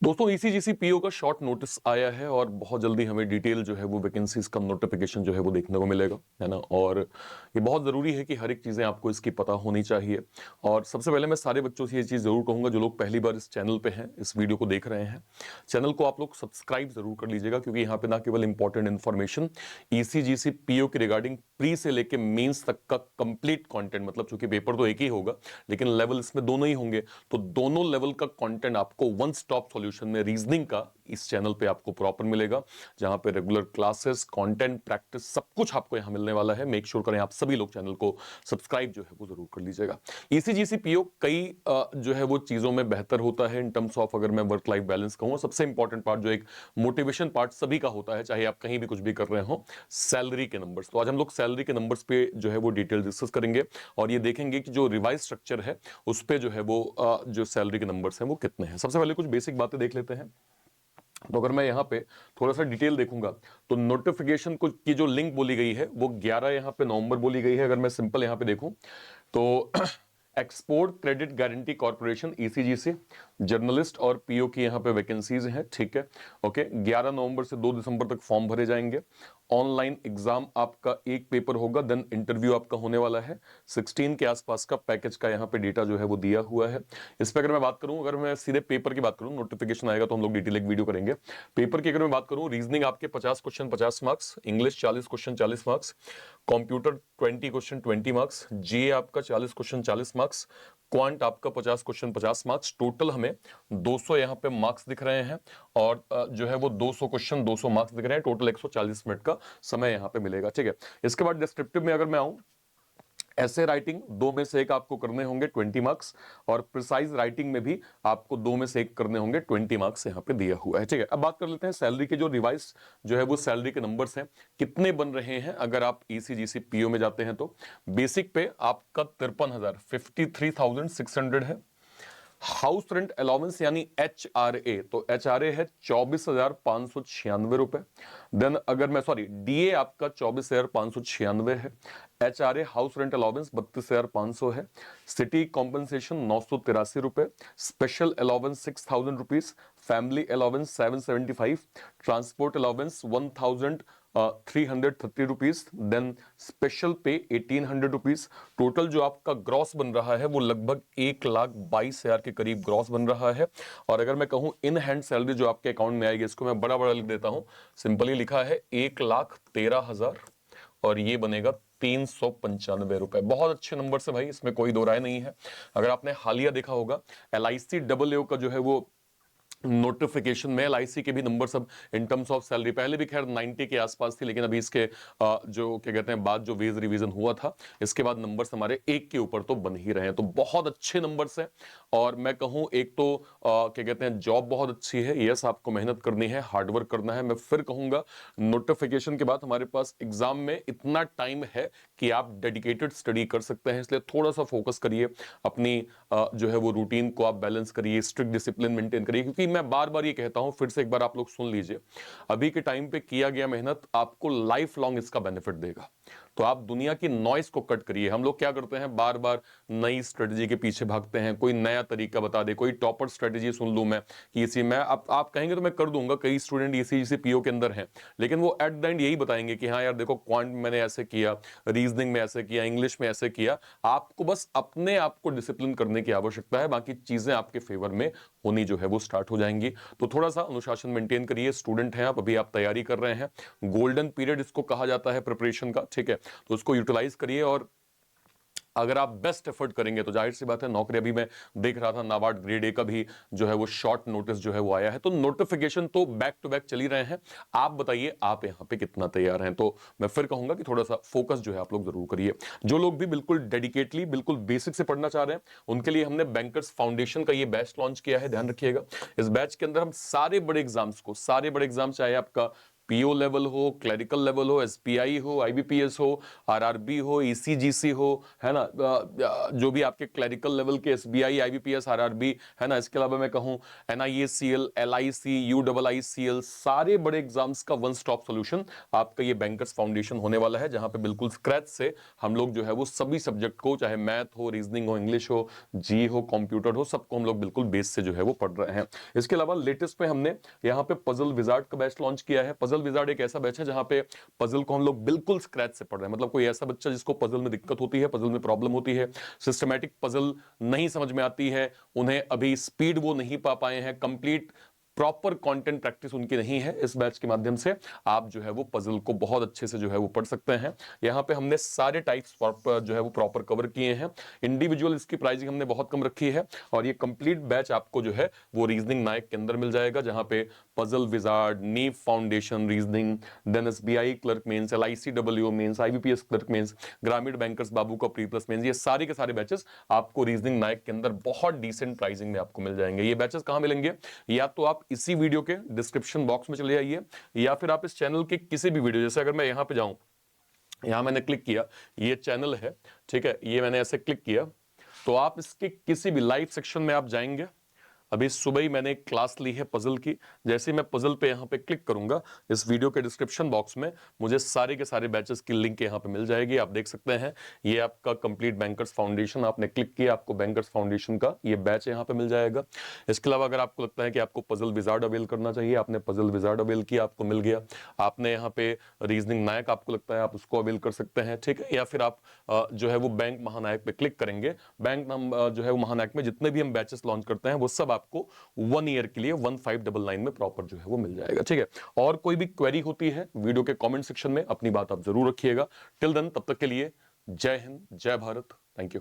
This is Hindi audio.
दोस्तों ईसीजीसी पीओ का शॉर्ट नोटिस आया है और बहुत जल्दी हमें डिटेल जो है वो वैकेंसीज का नोटिफिकेशन जो है वो देखने को मिलेगा, है ना। और ये बहुत जरूरी है कि हर एक चीजें आपको इसकी पता होनी चाहिए। और सबसे पहले मैं सारे बच्चों से ये चीज जरूर कहूंगा, जो लोग पहली बार इस चैनल पे हैं, इस वीडियो को देख रहे हैं, चैनल को आप लोग सब्सक्राइब जरूर कर लीजिएगा, क्योंकि यहाँ पे ना केवल इंपॉर्टेंट इन्फॉर्मेशन ईसीजीसी पीओ के रिगार्डिंग प्री से लेके मेंस तक का कंप्लीट कंटेंट, मतलब चूंकि पेपर तो एक ही होगा लेकिन लेवल इसमें दोनों ही होंगे, तो दोनों लेवल का कंटेंट आपको वन स्टॉप सॉल्यूशन में रीजनिंग का इस चैनल पे आपको प्रॉपर मिलेगा, जहां पे रेगुलर क्लासेस, कंटेंट, प्रैक्टिस सब कुछ आपको यहां मिलने वाला है। मेक श्योर करें आप सभी लोग चैनल को सब्सक्राइब जो है वो जरूर कर लीजिएगा। ईसीजीसी पीओ कई जो है वो चीजों में बेहतर होता है इन टर्म्स ऑफ, अगर मैं वर्क लाइफ बैलेंस कहूं, सबसे इंपॉर्टेंट पार्ट जो एक मोटिवेशन पार्ट सभी का होता है, चाहे आप कहीं भी कुछ भी कर रहे हो, सैलरी के नंबर्स। तो आज हम लोग सैलरी के नंबर्स पे जो है वो डिटेल डिस्कस करेंगे और ये देखेंगे कि जो रिवाइज स्ट्रक्चर है उस पे जो है वो जो सैलरी के नंबर्स हैं वो कितने हैं। सबसे पहले कुछ बेसिक बातें देख लेते हैं। तो अगर मैं यहाँ पे थोड़ा सा डिटेल देखूंगा तो नोटिफिकेशन को की जो लिंक बोली गई है वो 11 यहाँ पे नवंबर बोली गई है। अगर मैं सिंपल यहाँ पे देखूं तो export credit guarantee corporation ECGC journalist और पीओ की यहाँ पे वैकेंसीज हैं, ठीक है। ओके, 11 नवंबर से 2 दिसंबर तक फॉर्म भरे जाएंगे। ऑनलाइन एग्जाम आपका एक पेपर होगा, देन इंटरव्यू आपका होने वाला है। 16 के आसपास का पैकेज का यहाँ पे डेटा जो है वो दिया हुआ है। इस पे अगर मैं बात करूं, अगर मैं सीधे पेपर की बात करूं, नोटिफिकेशन आएगा तो हम लोग डिटेल एक वीडियो करेंगे। पेपर की अगर मैं बात करूं, रीजनिंग आपके 50 question 50 marks, English 40 question 40 marks, computer 20 question 20 marks, GA आपका 40 क्वेश्चन 40 मार्क्स, क्वांट आपका 50 क्वेश्चन 50 मार्क्स। टोटल हमें 200 यहाँ पे मार्क्स दिख रहे हैं और जो है वो 200 क्वेश्चन 200 मार्क्स दिख रहे हैं। टोटल 140 मिनट का समय यहाँ पे मिलेगा, ठीक है। इसके बाद डिस्क्रिप्टिव में अगर मैं आऊं, ऐसे राइटिंग 2 में से एक आपको करने होंगे 20 मार्क्स, और प्रिसाइज राइटिंग में भी आपको 2 में से एक करने होंगे 20 मार्क्स यहाँ पे दिया हुआ है, ठीक है। अब बात कर लेते हैं सैलरी के जो रिवाइज जो है वो सैलरी के नंबर्स हैं कितने बन रहे हैं। अगर आप ईसीजीसी पीओ में जाते हैं तो बेसिक पे आपका 53,600 है। हाउस रेंट अलाउंस यानी HRA, तो HRA है 24,596 रुपए। देन अगर मैं डीए आपका 24,596 है। HRA हाउस रेंट अलाउंस 32,500 है। सिटी कॉम्पनसेशन 983 रुपए। Special allowance 6,000 rupees. Family allowance 775। Transport allowance 1,330 rupees. Then special pay 1,800 rupees. Total जो आपका ग्रॉस बन रहा है वो लगभग 1,22,000 के करीब ग्रॉस बन रहा है। और अगर मैं कहूं इन हैंड सैलरी जो आपके अकाउंट में आएगी, इसको मैं बड़ा बड़ा लिख देता हूं, सिंपली लिखा है 1,13,000 और ये बनेगा 395 रुपए। बहुत अच्छे नंबर से भाई, इसमें कोई दो राय नहीं है। अगर आपने हालिया देखा होगा LIC डबल ए का जो है वो नोटिफिकेशन में, LIC के भी नंबर सब इन टर्म्स ऑफ सैलरी पहले भी खैर 90 के आसपास थी, लेकिन अभी इसके जो क्या कहते हैं बाद जो वेज रिवीजन हुआ था, इसके बाद नंबर्स हमारे एक के ऊपर तो बन ही रहे हैं। तो बहुत अच्छे नंबर्स हैं। और मैं कहूं एक तो क्या कहते हैं जॉब बहुत अच्छी है, यस आपको मेहनत करनी है, हार्डवर्क करना है। मैं फिर कहूंगा नोटिफिकेशन के बाद हमारे पास एग्जाम में इतना टाइम है कि आप डेडिकेटेड स्टडी कर सकते हैं, इसलिए थोड़ा सा फोकस करिए अपनी जो है वो रूटीन को आप बैलेंस करिए, स्ट्रिक्ट डिसिप्लिन मेंटेन करिए। क्योंकि मैं बार बार ये कहता हूं, फिर से एक बार आप लोग सुन लीजिए, अभी के टाइम पे किया गया मेहनत आपको लाइफ लॉन्ग इसका बेनिफिट देगा। तो आप दुनिया की नॉइस को कट करिए। हम लोग क्या करते हैं, बार बार नई स्ट्रेटजी के पीछे भागते हैं, कोई नया तरीका बता दे, कोई टॉपर स्ट्रेटजी सुन लूं मैं कि इसी में आप कहेंगे तो मैं कर दूंगा। कई स्टूडेंट इसी पीओ के अंदर हैं, लेकिन वो एट द एंड यही बताएंगे कि हाँ यार देखो क्वांट मैंने ऐसे किया, रीजनिंग में ऐसे किया, इंग्लिश में ऐसे किया। आपको बस अपने आप को डिसिप्लिन करने की आवश्यकता है, बाकी चीजें आपके फेवर में होनी जो है वो स्टार्ट हो जाएंगी। तो थोड़ा सा अनुशासन मेंटेन करिए। स्टूडेंट हैं आप, अभी आप तैयारी कर रहे हैं, गोल्डन पीरियड इसको कहा जाता है प्रिपरेशन का, ठीक है। तो उसको यूटिलाइज करिए और अगर आप बेस्ट एफर्ट करेंगे तो जाहिर सी बात है नौकरी, अभी मैं देख रहा था नाबार्ड ग्रेड ए का भी जो है वो शॉर्ट नोटिस जो है वो आया है। तो नोटिफिकेशन तो बैक टू बैक चल ही रहे हैं। आप बताइए आप यहां पे कितना तैयार हैं। तो मैं फिर कहूंगा कि थोड़ा सा फोकस जो है आप लोग जरूर करिए। जो लोग भी बिल्कुल डेडिकेटली बिल्कुल बेसिक से पढ़ना चाह रहे हैं, उनके लिए हमने बैंकर्स फाउंडेशन का ये बैच लॉन्च किया है, ध्यान रखिएगा। इस बैच के अंदर हम सारे बड़े एग्जाम्स को, सारे बड़े एग्जाम चाहे आपका पीओ लेवल हो, क्लरिकल लेवल हो, एसपीआई हो, आईबीपीएस हो, आरआरबी हो, ईसीजीसी हो, है ना, जो भी आपके क्लरिकल लेवल के एसबीआई, आईबीपीएस, आरआरबी, है ना, इसके अलावा मैं कहूं एनआईएसीएल, एलआईसी, यूआईसीएल, सारे बड़े एग्जाम्स का वन स्टॉप सॉल्यूशन आपका ये बैंकर्स फाउंडेशन होने वाला है, जहां पे बिल्कुल स्क्रैच से हम लोग जो है वो सभी सब्जेक्ट को, चाहे मैथ हो, रीजनिंग हो, इंग्लिश हो, जी हो, कंप्यूटर हो, सबको हम लोग बिल्कुल बेस से जो है वो पढ़ रहे हैं। इसके अलावा लेटेस्ट में हमने यहाँ पे पजल विजार्ड का बैच लॉन्च किया है। पजल विजार्ड एक ऐसा बैच है जहां पे पजल को हम लोग बिल्कुल स्क्रैच से पढ़ रहे हैं। मतलब कोई ऐसा बच्चा जिसको पजल में दिक्कत होती है, पजल में प्रॉब्लम होती है, सिस्टमैटिक पजल नहीं समझ में आती है, उन्हें अभी स्पीड वो नहीं पा पाए हैं, कंप्लीट प्रॉपर कंटेंट प्रैक्टिस उनकी नहीं है, इस बैच के माध्यम से आप जो है वो पजल को बहुत अच्छे से जो है वो पढ़ सकते हैं। यहाँ पे हमने सारे टाइप्स जो है वो प्रॉपर कवर किए हैं। इंडिविजुअल इसकी प्राइसिंग हमने बहुत कम रखी है, और ये कंप्लीट बैच आपको जो है वो रीजनिंग नायक के अंदर मिल जाएगा, जहां पे पजल विजार्ड, नीव foundation reasoning, then SBI clerk mains, LICW mains, IBPS clerk mains, ग्रामीण बैंकर्स बाबू का प्री प्लस मेंस, ये सारे के सारे बैचेस आपको रीजनिंग नायक के अंदर बहुत डिसेंट प्राइसिंग में आपको मिल जाएंगे। ये बैचेस कहां मिलेंगे? या तो आप इसी वीडियो के डिस्क्रिप्शन बॉक्स में चले जाइए, या फिर आप इस चैनल के किसी भी वीडियो, जैसे अगर मैं यहां पे जाऊं, यहां मैंने क्लिक किया, ये चैनल है, ठीक है, ये मैंने ऐसे क्लिक किया, तो आप इसके किसी भी लाइव सेक्शन में आप जाएंगे। अभी सुबह ही मैंने एक क्लास ली है पजल की, जैसे ही मैं पजल पे यहाँ पे क्लिक करूंगा, इस वीडियो के डिस्क्रिप्शन बॉक्स में मुझे सारे के सारे बैचेस की लिंक यहाँ पे मिल जाएगी। आप देख सकते हैं, ये आपका कंप्लीट बैंकर्स फाउंडेशन, आपने क्लिक किया, आपको बैंकर्स फाउंडेशन का ये बैच यहाँ पे मिल जाएगा। इसके अलावा अगर आपको लगता है कि आपको पजल विजार्ड अवेल करना चाहिए, आपने पजल विजार्ड अवेल किया, आपको मिल गया। आपने यहाँ पे रीजनिंग नायक आपको लगता है, आप उसको अवेल कर सकते हैं, ठीक है। या फिर आप जो है वो बैंक महानायक पे क्लिक करेंगे। बैंक जो है वो महानायक में जितने भी हम बैचेस लॉन्च करते हैं वो सब आपको 1 ईयर के लिए 1599 में प्रॉपर जो है वो मिल जाएगा, ठीक है। और कोई भी क्वेरी होती है वीडियो के कमेंट सेक्शन में अपनी बात आप जरूर रखिएगा। टिल देन, तब तक के लिए जय हिंद, जय भारत, थैंक यू।